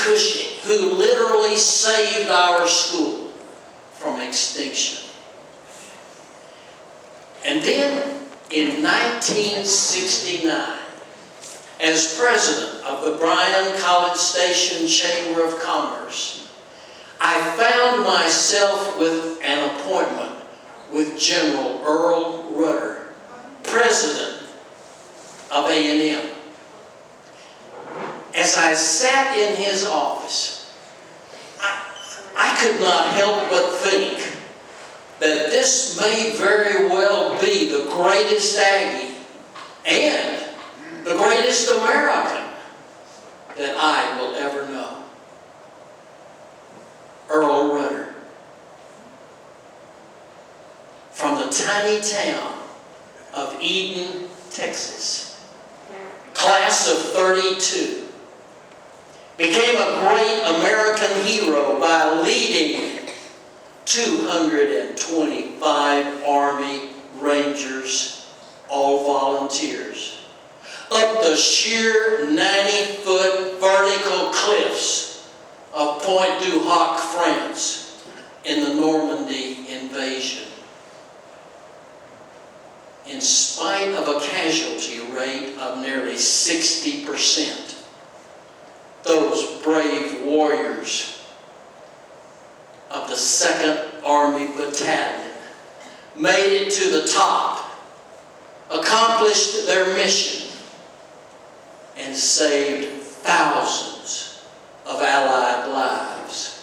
Cushing, who literally saved our school from extinction. And then in 1969, as president of the Bryan College Station Chamber of Commerce, I found myself with an appointment with General Earl Rudder, president of A&M. As I sat in his office, I could not help but think that this may very well be the greatest Aggie and the greatest American that I will ever know. Earl Rudder, from the tiny town of Eden, Texas, class of 32, became a great American hero by leading 225 Army Rangers, all volunteers, up the sheer 90-foot vertical cliffs of Point du Hoc, France, in the Normandy invasion. In spite of a casualty rate of nearly 60%, those brave warriors of the 2nd Army Battalion made it to the top, accomplished their mission, and saved thousands of Allied lives.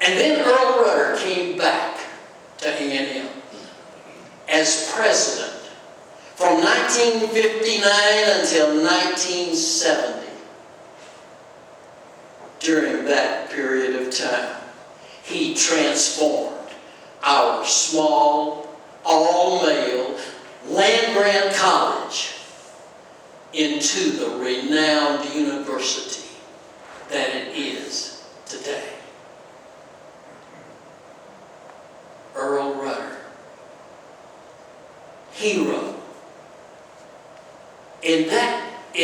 And then Earl Rudder came back to A&M as president from 1959 until 1970. During that period of time, he transformed our small, all-male, land-grant college into the renowned university that it is today. Earl Rudder, hero. In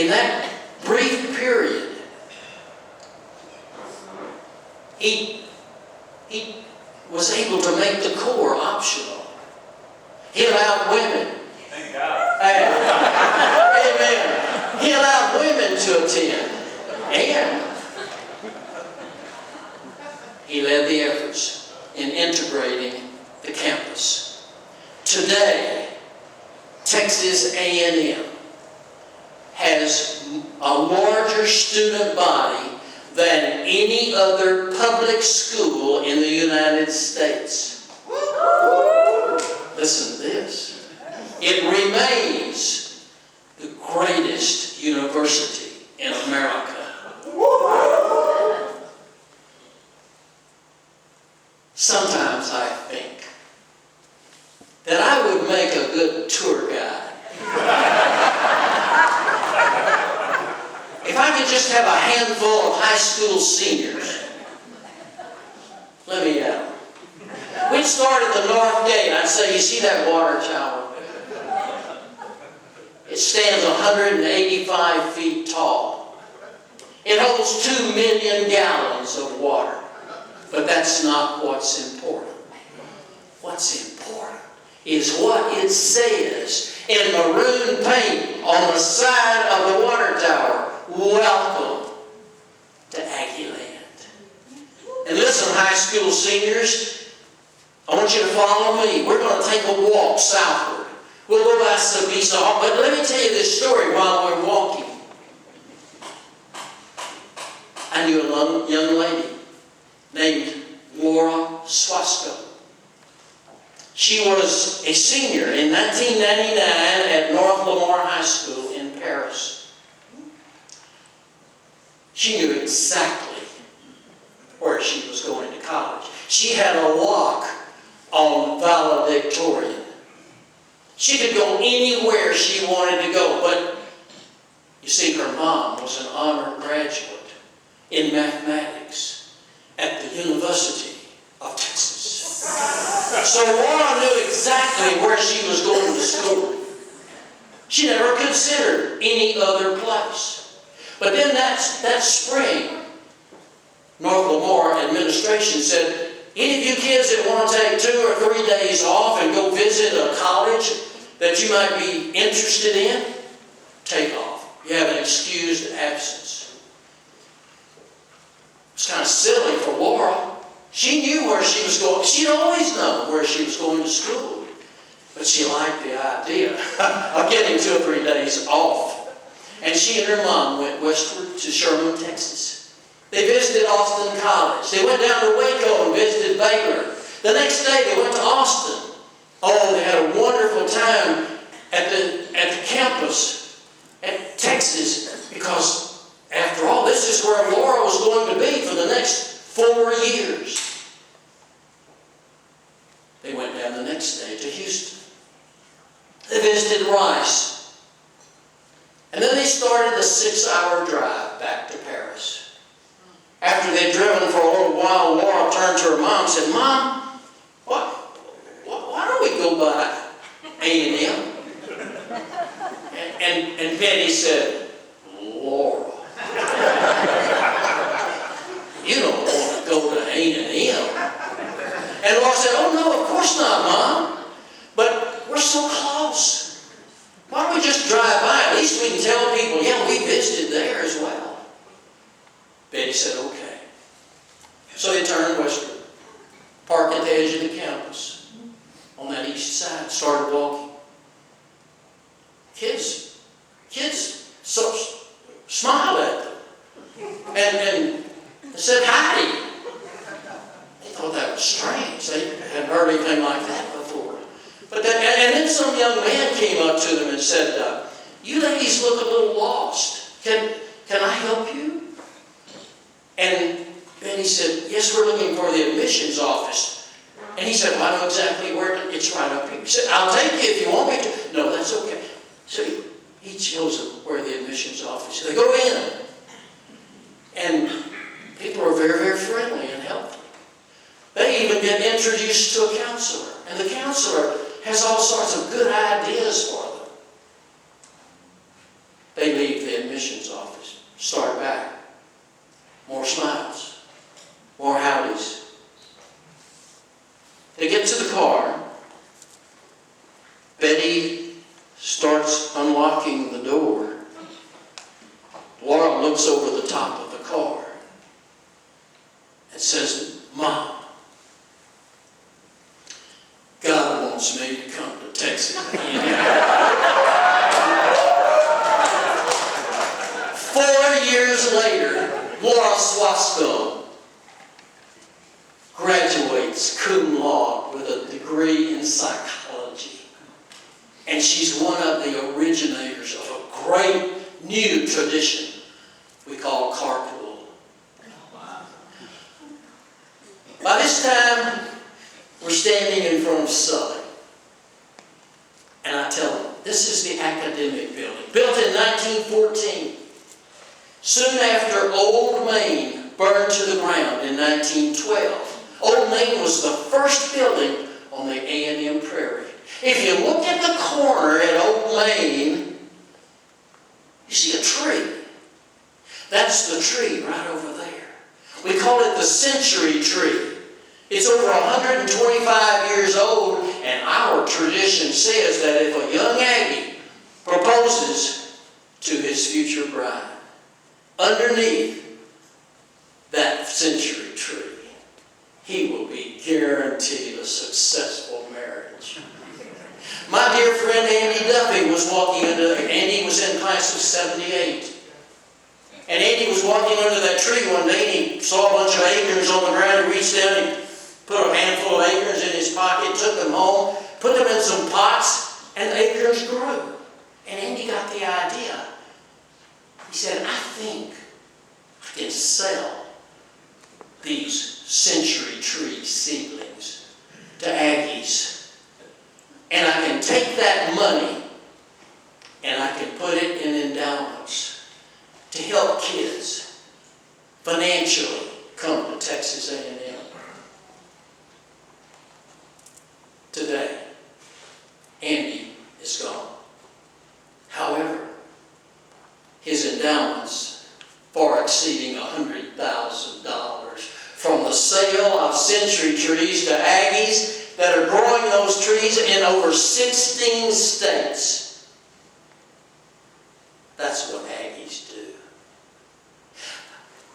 that brief period, he was able to make the Corps optional. He allowed women. Thank God. Amen. He allowed women to attend. And he led the efforts in integrating the campus. Today, Texas A&M has a larger student body than any other public school in the United States. Listen to this. It remains the greatest university in America. Sometimes I think that I would make a good tour guide. If I could just have a handful of high school seniors, let me out. We'd start at the north gate. I'd say, you see that water tower? It stands 185 feet tall. It holds 2 million gallons of water. But that's not what's important. What's important is what it says in maroon paint on the side of the water tower. Welcome to Aggie Land. And listen, high school seniors, I want you to follow me. We're going to take a walk southward. We'll go by Sabisa Hall. But let me tell you this story while we're walking. I knew a young lady named Laura Swasco. She was a senior in 1999 at North Lamar High School in Paris. She knew exactly where she was going to college. She had a lock on valedictorian. She could go anywhere she wanted to go, but you see, her mom was an honor graduate in mathematics at the University of Texas. So Laura knew exactly where she was going to school. She never considered any other place. But then that spring, North Lamar administration said, any of you kids that want to take 2 or 3 days off and go visit a college that you might be interested in, take off. You have an excused absence. It's kind of silly for Laura. She knew where she was going. She'd always known where she was going to school. But she liked the idea of getting 2 or 3 days off. And she and her mom went westward to Sherman, Texas. They visited Austin College. They went down to Waco and visited Baylor. The next day they went to Austin. Oh, they had a wonderful time at the campus at Texas, because after all, this is where Laura was going to be for the next 4 years. They went down the next day to Houston. They visited Rice. And then they started the 6-hour drive back to Paris. After they'd driven for a little while, Laura turned to her mom and said, Mom, why don't we go by A&M? And Betty said, Laura, you don't want to go to A&M. And Laura said, oh no, of course not, Mom. But we're so close. Why don't we just drive by? At least we can tell people, yeah, we visited there as well. Betty said, okay. So they turned westward, parked at the edge of the campus on that east side, started walking. Kids smiled at them and said hi. They thought that was strange. They hadn't heard anything like that before. But then some young man came up to them and said, you ladies look a little lost. Can I help you? And Betty said, yes, we're looking for the admissions office. And he said, well, I know exactly where it's right up here. He said, I'll take you if you want me to. No, that's okay. So he shows them where the admissions office is. They go in. And people are very, very friendly and helpful. They even get introduced to a counselor. And the counselor has all sorts of good ideas for them. They leave the admissions office, start back. More smiles, more howdies. They get to the car. Betty starts unlocking the door. Laura looks over the top of the car and says, Mom, God wants me to come to Texas. 4 years later, Laura Swasco graduates cum laude with a degree in psychology. And she's one of the originators of a great new tradition we call carpool. By this time, we're standing in front of Sully. And I tell them, this is the academic building, built in 1914. Soon after Old Main burned to the ground in 1912. Old Main was the first building on the A&M Prairie. If you look at the corner at Old Main, you see a tree. That's the tree right over there. We call it the century tree. It's over 125 years old, and our tradition says that if a young Aggie proposes to his future bride, underneath that century tree, he will be guaranteed a successful marriage. My dear friend Andy Duffy was walking Andy was in class of 78. And Andy was walking under that tree one day and he saw a bunch of acorns on the ground. He reached down and put a handful of acorns in his pocket, took them home, put them in some pots, and the acorns grew. And Andy got the idea. He said, I think I can sell these century tree seedlings to Aggies. And I can take that money and I can put it in endowments to help kids financially come to Texas A&M. Today, Andy is gone. However, his endowments far exceeding $100,000 from the sale of century trees to Aggies that are growing those trees in over 16 states. That's what Aggies do.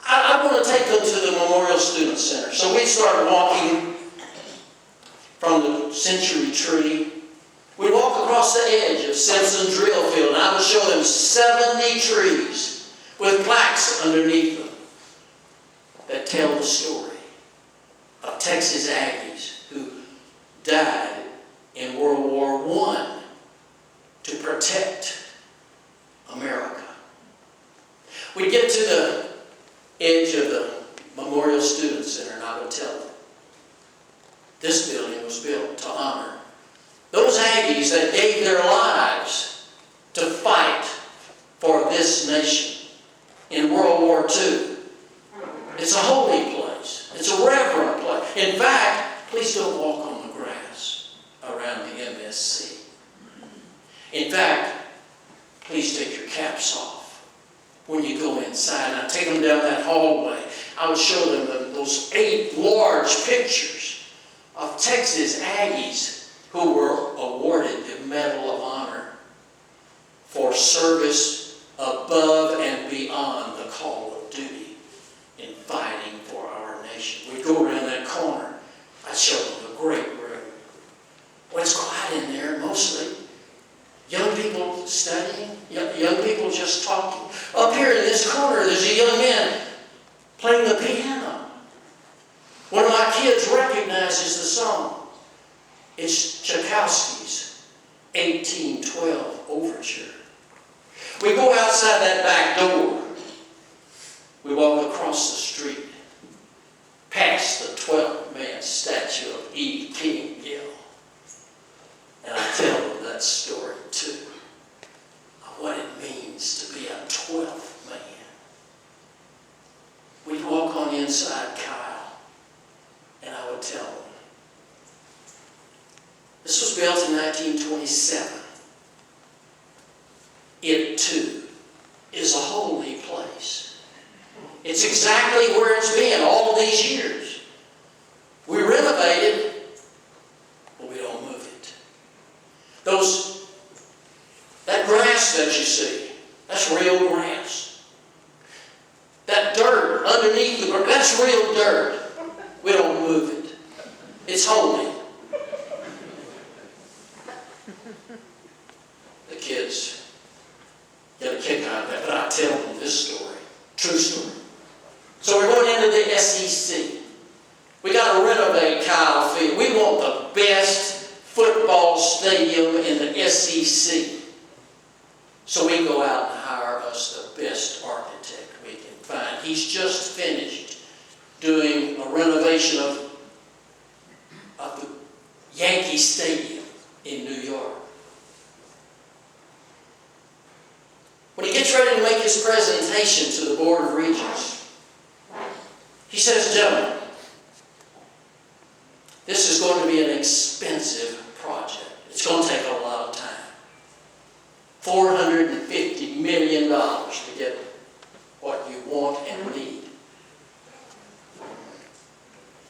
I want to take them to the Memorial Student Center. So we started walking from the century tree. We'd walk across the edge of Simpson's drill field, and I would show them 70 trees with plaques underneath them that tell the story of Texas Aggies who died in World War I to protect America. We'd get to the edge of the Memorial Student Center, and I would tell them, this building was built to honor those Aggies that gave their lives to fight for this nation in World War II. It's a holy place. It's a reverent place. In fact, please don't walk on the grass around the MSC. In fact, please take your caps off when you go inside. And I take them down that hallway. I would show them those 8 large pictures of Texas Aggies who were awarded the Medal of Honor for service above and beyond the call of duty in fighting for our nation. We'd go around that corner. I'd show them the great room. Well, it's quiet in there mostly. Young people studying, young people just talking. Up here in this corner, there's a young man playing the piano. One of my kids recognizes the song. It's Tchaikovsky's 1812 Overture. We go outside that back door. We walk across the street, past the 12th-man statue of E. King Gill. And I tell them that story, too, of what it means to be a 12th man. We'd walk on inside Kyle, and I would tell them, this was built in 1927. It, too, is a holy place. It's exactly where it's been all these years. We renovated, but we don't move it. That grass that you see, that's real grass. That dirt underneath the grass, that's real dirt. We don't move it. It's holy. The kids get a kick out of that, but I tell them this story, true story. So we're going into the SEC. We got to renovate Kyle Field. We want the best football stadium in the SEC. So we go out and hire us the best architect we can find. He's just finished doing a renovation of the Yankee Stadium in New York. When he gets ready to make his presentation to the Board of Regents, he says, gentlemen, this is going to be an expensive project. It's going to take a lot of time. $450 million to get what you want and need.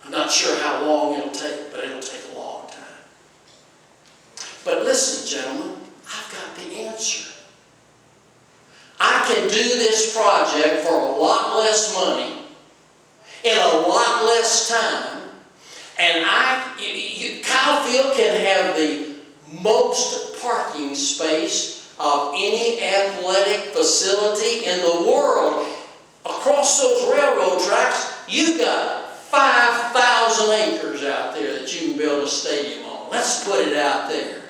I'm not sure how long it'll take, but it'll take a long time. But listen, gentlemen, I've got the answer. I can do this project for a lot less money, in a lot less time, and Kyle Field can have the most parking space of any athletic facility in the world. Across those railroad tracks, you've got 5,000 acres out there that you can build a stadium on. Let's put it out there.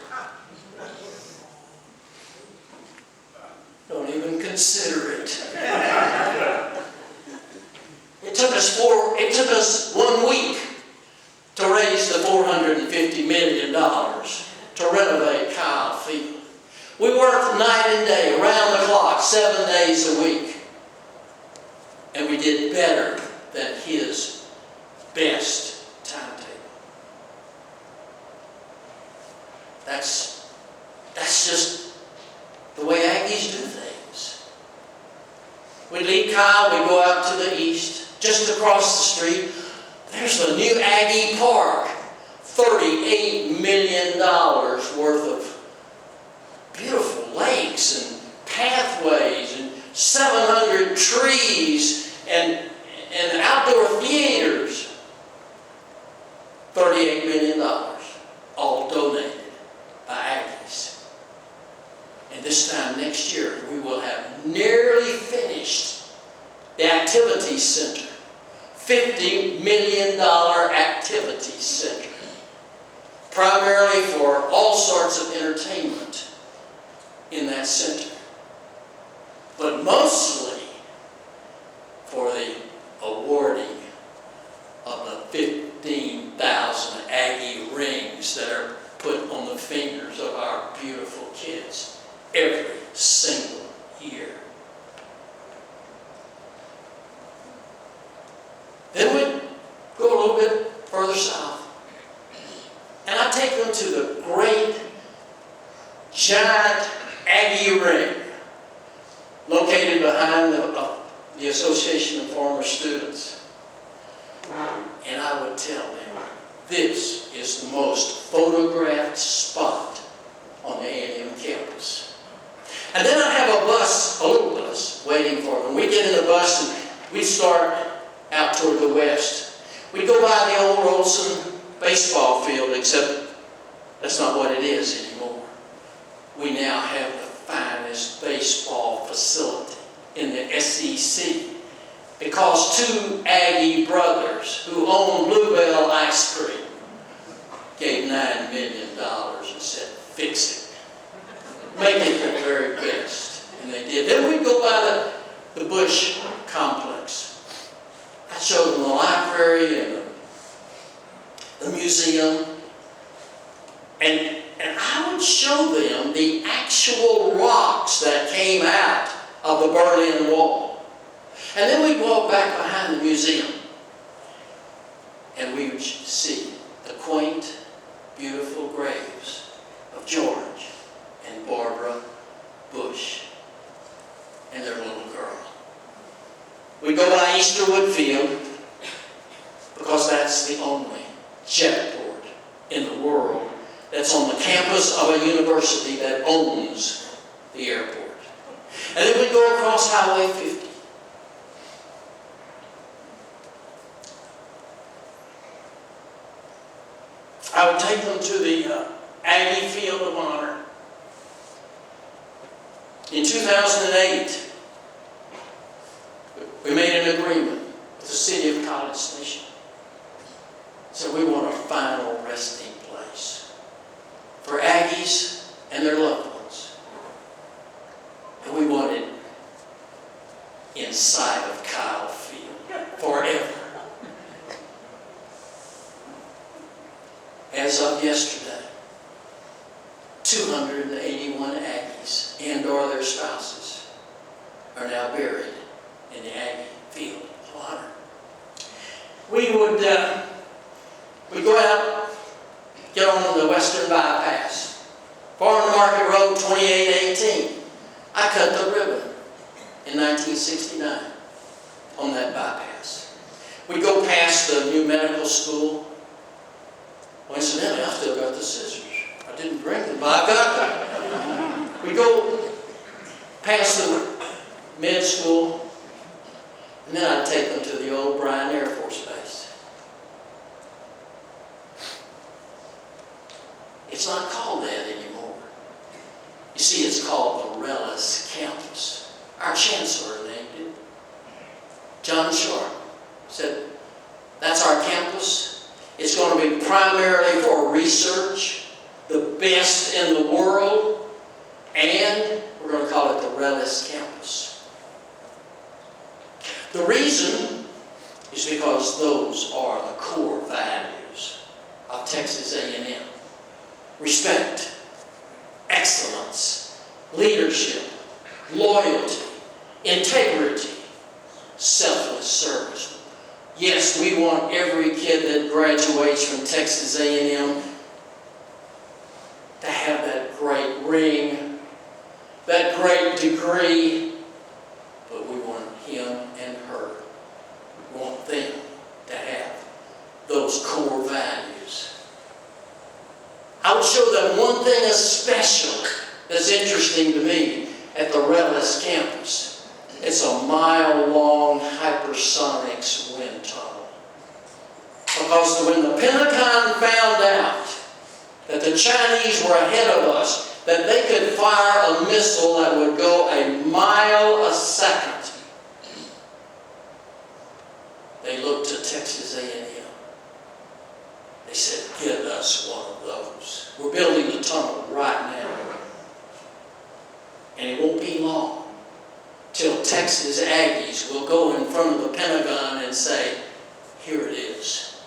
Don't even consider it. It took us 1 week to raise the $450 million to renovate Kyle Field. We worked night and day, around the clock, 7 days a week. And we did better than his best timetable. That's just the way Aggies do things. We leave Kyle, we go out to the east, just across the street. There's the new Aggie Park. $38 million worth of beautiful lakes and pathways and 700 trees and outdoor theaters. $38 million, all donated by Aggies. And this time next year, we will have nearly finished the activity center. $50 million activity center. Primarily for all sorts of entertainment in that center. But mostly for the awarding of the 15,000 Aggie rings that are put on the fingers of our beautiful kids every single year. Then we go a little bit further south, and I take them to the great, giant Aggie ring located behind the Association of Former Students. And I would tell them, this is the most photographed spot on the A&M campus. And then I have a bus, a little bus, waiting for them. We get in the bus and we start out toward the west. We go by the old Olson baseball field, except that's not what it is anymore. We now have the finest baseball facility in the SEC because two Aggie brothers who own Bluebell Ice Cream gave $9 million and said, fix it. Make it the very best. And they did. Then we go by the Bush complex. I showed them the library and the museum. And I would show them the actual rocks that came out of the Berlin Wall. And then we'd walk back behind the museum and we would see the quaint, beautiful graves of George and Barbara Bush and their little girl. We go by Easterwood Field because that's the only jetport in the world that's on the campus of a university that owns the airport. And then we go across Highway 50. I would take them to the Aggie Field of Honor. In 2008, we made an agreement with the city of College Station. So we want a final resting place for Aggies and their loved ones. And we want it inside of Kyle Field forever. As of yesterday, 281 Aggies and or their spouses are now buried in the Aggie Field of Honor. We would go out, get on the Western Bypass, Farm to Market Road 2818. I cut the ribbon in 1969 on that bypass. We go past the new medical school. Well, incidentally, I still got the scissors. I didn't bring them, but I got them. We go past the med school, and then I'd take them to the old Bryan Air Force Base. It's not called that anymore. You see, it's called the Rellis Campus. Our chancellor named it. John Sharp said, that's our campus. It's going to be primarily for research, the best in the world, and we're going to call it the Rellis Campus. The reason is because those are the core values of Texas A&M. Respect, excellence, leadership, loyalty, integrity, selfless service. Yes, we want every kid that graduates from Texas A&M to have that great ring, that great degree, but we want him and her. We want them to have those core values. I would show them one thing especially that's interesting to me at the Relish campus. It's a mile-long hypersonics wind tunnel. Because when the Pentagon found out that the Chinese were ahead of us, that they could fire a missile that would go a mile a second, they looked to Texas A&M. They said, get us one of those. We're building the tunnel right now. And it won't be long till Texas Aggies will go in front of the Pentagon and say, here it is.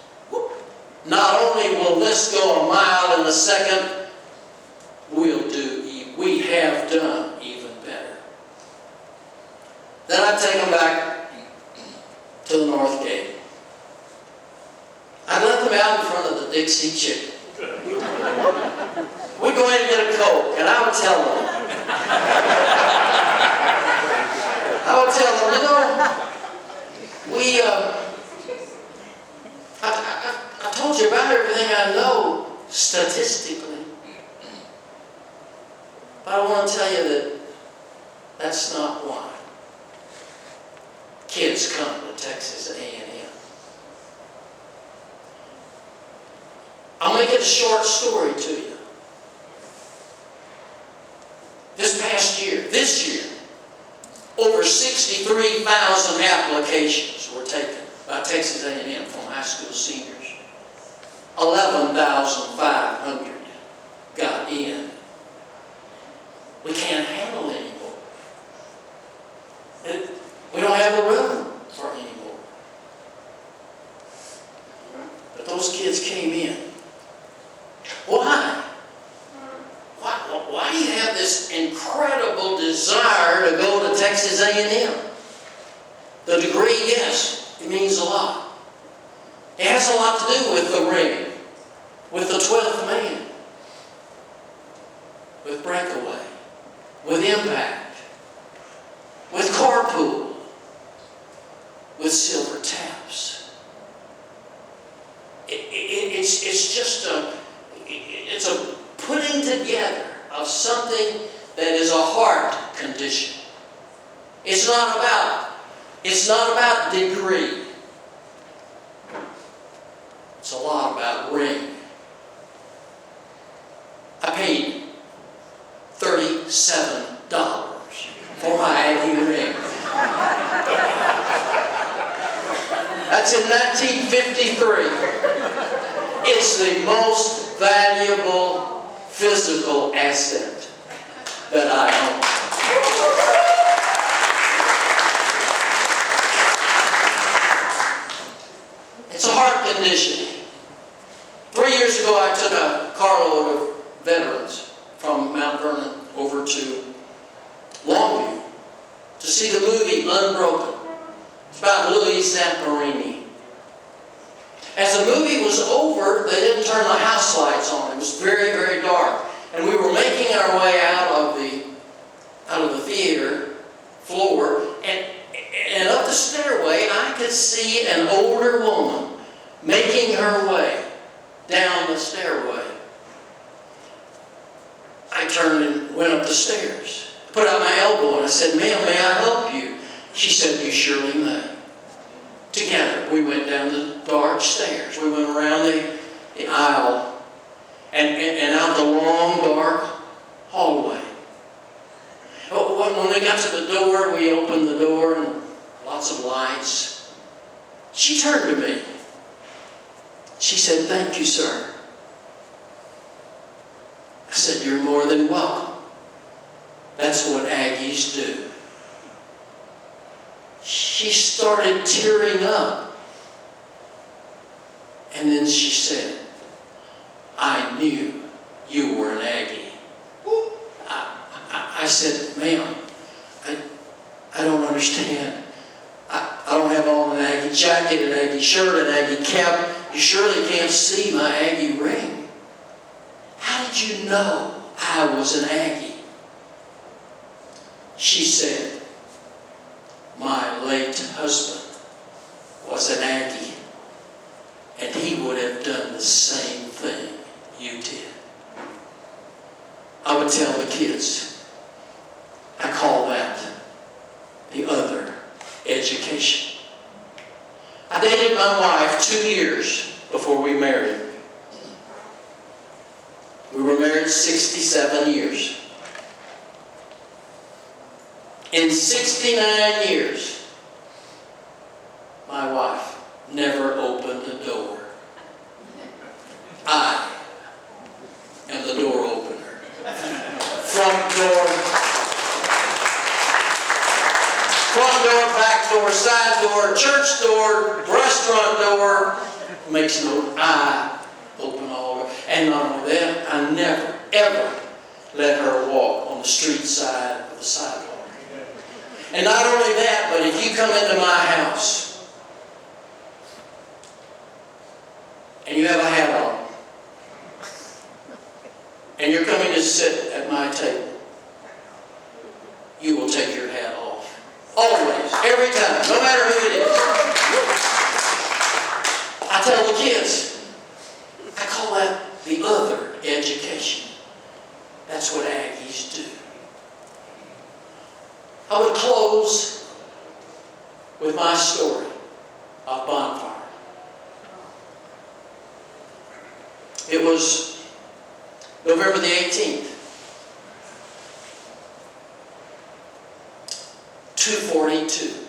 Not only will this go a mile in a second, we have done even better. Then I take them back to the North Gate. I let them out in front of the Dixie Chicken. We go in and get a Coke, and I would tell them, I told you about everything I know statistically. But I want to tell you that that's not why kids come to Texas A&M. I'll make it a short story to you. This year, over 63,000 applications were taken by Texas A&M from high school seniors. 11,500 got in. We can't handle anymore. We don't have a room for anymore. But those kids came in. Why? Why do you have this incredible desire to go to Texas A&M? The degree, yes, it means a lot. It has a lot to do with the ring, with the 12th man, with breakaway, with impact, with carpool, with silver taps. It's a putting together of something that is a heart condition. It's not about degree. It's a lot about ring. I paid $37 for my Aggie ring. That's in 1953. It's the most valuable physical asset that I own. It's a heart condition. 3 years ago, I took a carload of veterans from Mount Vernon over to Longview to see the movie Unbroken. It's about Louis Zamperini. As the movie was over, they didn't turn the house lights on. It was very, very dark. And we were making our way out of the theater floor, and up the stairway, I could see an older woman making her way down the stairway. I turned and went up the stairs, put out my elbow, and I said, "Ma'am, may I help you?" She said, "You surely may." Together, we went down the dark stairs. We went around the aisle and out the long, dark hallway. When we got to the door, we opened the door and lots of lights. She turned to me. She said, "Thank you, sir." I said, "You're more than welcome. That's what Aggies do." She started tearing up. And then she said, "I knew you were an Aggie." I said, "Ma'am, I don't understand. I don't have on an Aggie jacket, an Aggie shirt, an Aggie cap. You surely can't see my Aggie ring. How did you know I was an Aggie?" She said, my late husband was an Aggie, and he would have done the same thing you did. I would tell the kids, I call that the other education. I dated my wife 2 years before we married. We were married 67 years. In 69 years, my wife never opened the door. I am the door opener. Front door, back door, side door, church door, restaurant door. Makes no, I open all doors. And not only that, I never, ever let her walk on the street side of the sidewalk. And not only that, but if you come into my house and you have a hat on and you're coming to sit at my table, you will take your hat off. Always, every time, no matter who it is. I tell the kids, I call that the other education. That's what Aggies do. I would close with my story of Bonfire. It was November the 18th, 2:42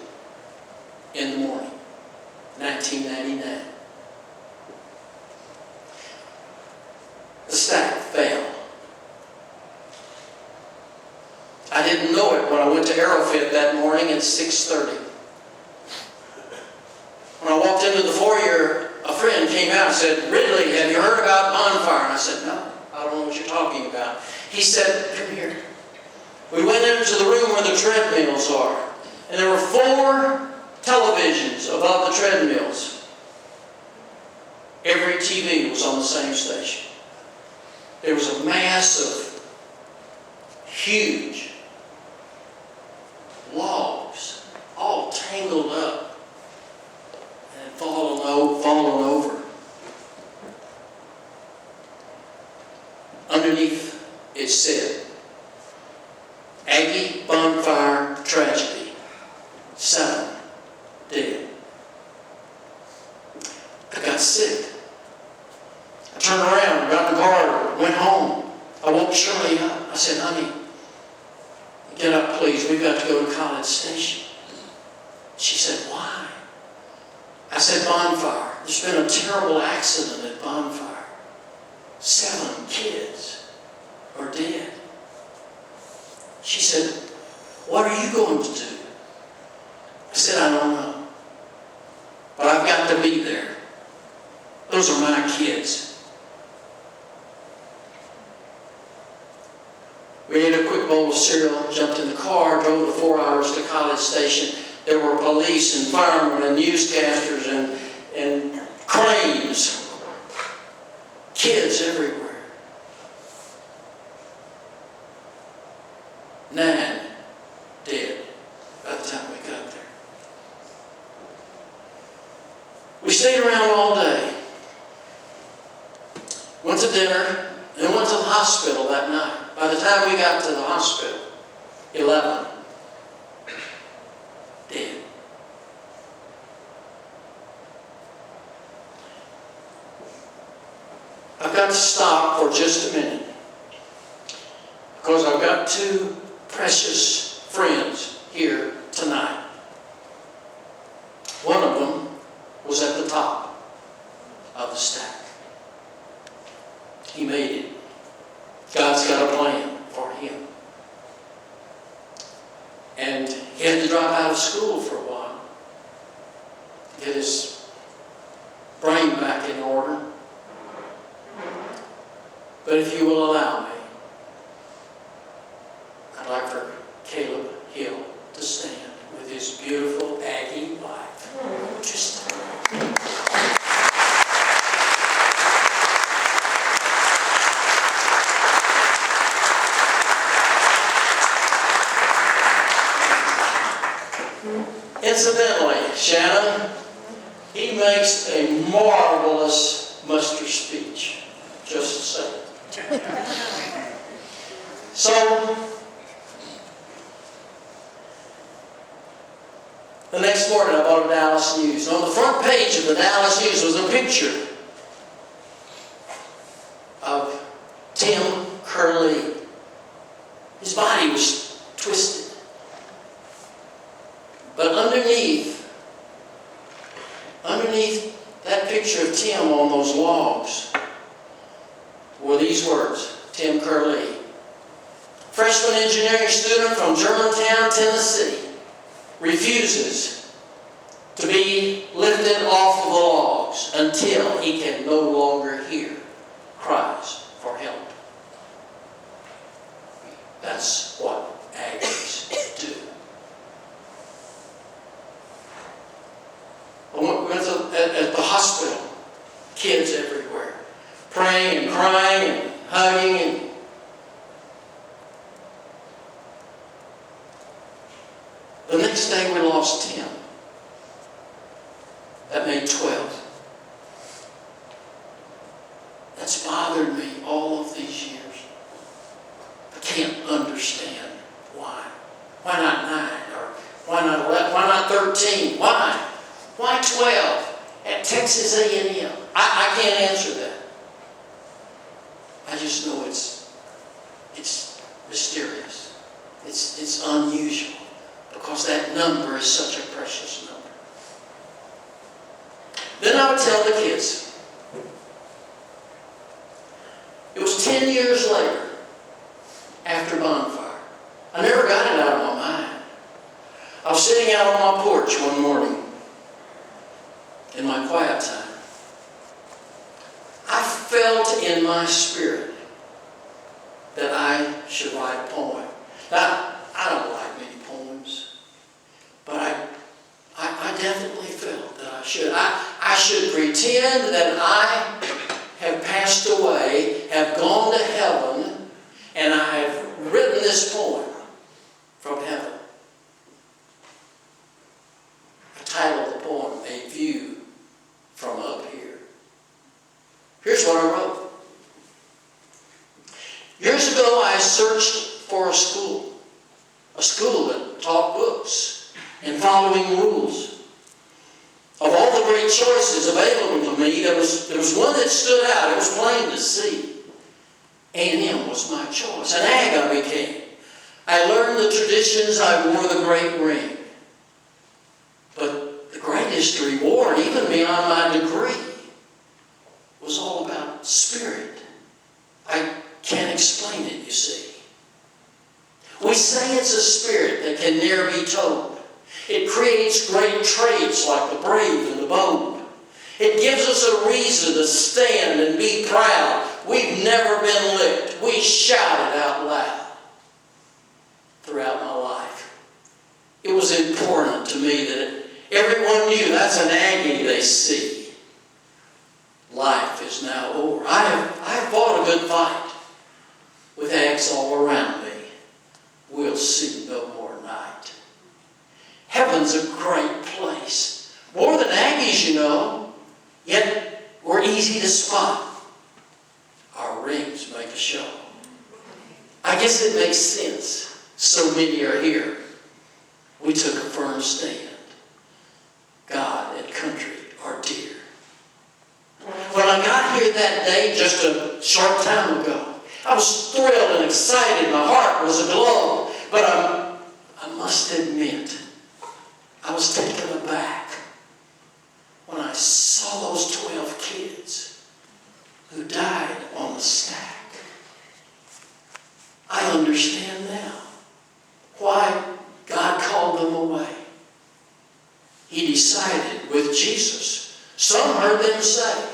in the morning, 1999. The stack fell. I didn't know it when I went to Arrowfit that morning at 6:30. When I walked into the foyer, a friend came out and said, "Ridley, have you heard about Bonfire?" And I said, "No, I don't know what you're talking about." He said, "Come here." We went into the room where the treadmills are, and there were 4 televisions above the treadmills. Every TV was on the same station. There was a massive, huge logs, all tangled up and fallen over. Underneath it said, "Aggie Bonfire Tragedy, 7 dead." I got sick. I turned around, got in the car, went home. I woke Shirley up. I said, "Honey, get up, please. We've got to go to College Station." She said, "Why?" I said, "Bonfire. There's been a terrible accident at Bonfire. 7 kids are dead." She said, "What are you going to do?" I said, "I don't know. But I've got to be there. Those are my kids." We ate a quick bowl of cereal, jumped in the car, drove the 4 hours to College Station. There were police and firemen and newscasters and cranes. Kids everywhere. 9 dead by the time we got there. We stayed around all day. Went to dinner and went to the hospital that night. By the time we got to the hospital, 11 dead. I've got to stop for just a minute because I've got 2 precious friends here tonight. One of them was at the top of the stack. He made it. God's got a plan for him. And he had to drop out of school for a while to get his brain back in order. But if you will allow me, I'd like for Caleb Hill to stand with his beautiful Aggie wife. Just Mm-hmm. Incidentally, Shannon, he makes a marvelous muster speech. Just the same. So, the next morning I bought a Dallas News. And on the front page of the Dallas News was a picture of Tim Curley. His body was twisted. But underneath that picture of Tim on those logs were these words, Tim Curley, freshman engineering student from Germantown, Tennessee, refuses to be lifted off the logs until he can no longer hear cries for help. That's what Aggies do. We went at the hospital, kids everywhere, praying and crying and hugging and the next day we lost 10. That made 12. That's bothered me all of these years. I can't understand why. Why not 9? Or why not 11? Why not 13? Why? Why 12 at Texas A&M? I can't answer that. I just know it's mysterious. It's unusual because that number is such a precious number. Then I would tell the kids. It was 10 years later, after bonfire. I never got it out of my mind. I was sitting out on my porch one morning in my quiet time. I felt in my spirit that I should write a poem. Now, I don't write many poems, but I definitely felt that I should. I should pretend that I have passed away, have gone to heaven, and I have written this poem from heaven. I titled the poem, A View from Up Here. Here's what I wrote. Years ago, I searched for a school that taught books and following rules. Of all the great choices available to me, there was one that stood out. It was plain to see. A&M was my choice. An ag I became. I learned the traditions. I wore the great ring. But the greatest reward, even beyond my degree, was all about spirit. I can't explain it, you see. We say it's a spirit that can ne'er be told. It creates great traits like the brave and the bold. It gives us a reason to stand and be proud. We've never been licked. We shouted out loud throughout my life. It was important to me that everyone knew that's an Aggie they see. Life is now over. I have fought a good fight with Aggies all around me. We'll see no more night. Heaven's a great place. More than Aggies, you know. Yet we're easy to spot. Our rings make a show. I guess it makes sense. So many are here. We took a firm stand. God and country are dear. When I got here that day, just a short time ago, I was thrilled and excited. My heart was aglow. But I must admit, I was taken aback when I saw those 12 kids who died on the stack. I understand now why God called them away. He decided with Jesus. Some heard them say,